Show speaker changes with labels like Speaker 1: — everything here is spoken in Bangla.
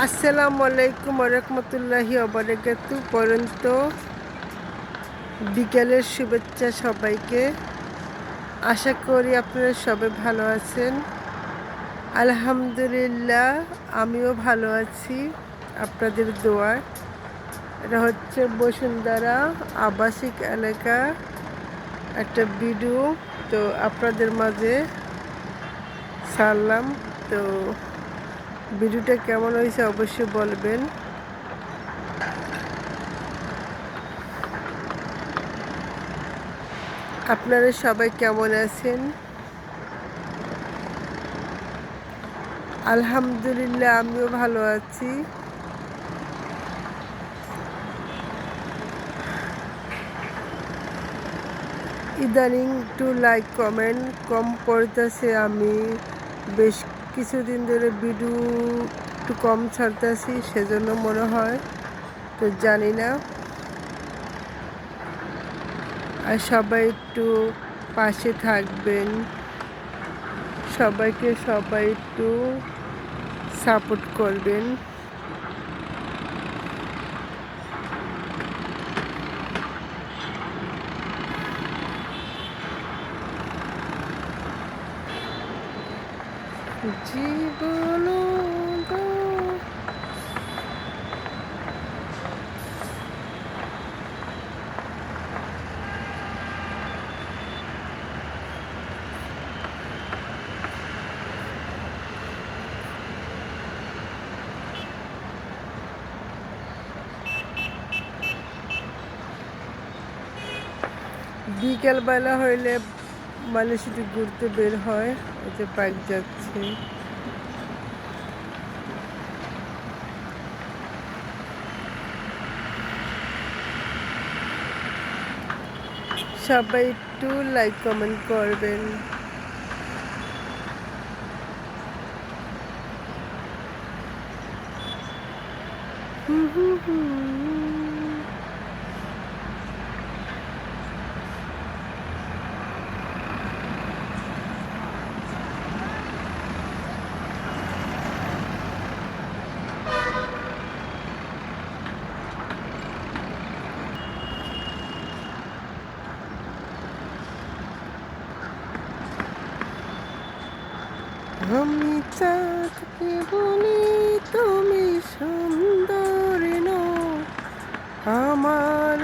Speaker 1: আসসালামু আলাইকুম রহমতুল্লাহি ওবারাকাতু। পরন্ত বিকেলের শুভেচ্ছা সবাইকে। আশা করি আপনারা সবাই ভালো আছেন। আলহামদুলিল্লাহ, আমিও ভালো আছি আপনাদের দোয়ায়। এটা হচ্ছে বসুন্ধরা আবাসিক এলাকা একটা ভিডিও, তো আপনাদের মাঝে ছাড়লাম। তো ভিডিওটা কেমন হয়েছে অবশ্যই বলবেন। আপনারা সবাই কেমন আছেন? আলহামদুলিল্লাহ, আমিও ভালো আছি। ইদানিং একটু লাইক কমেন্ট কম পড়তেছে। আমি বেশ কিছুদিন ধরে ভিডিও একটু কম ছাড়তেছি, সেজন্য মনে হয়, তো জানি না। আর সবাই একটু পাশে থাকবেন, সবাই একটু সাপোর্ট করবেন। জীবন বিকেলবেলা হইলে মানুষ একটু ঘুরতে বের হয়। এই যে বাইক যাচ্ছে, সবাই একটু লাইক কমেন্ট করবেন। হুম হুম হুম। আমি চাঁদকে বলি তুমি সুন্দরী নও, আমার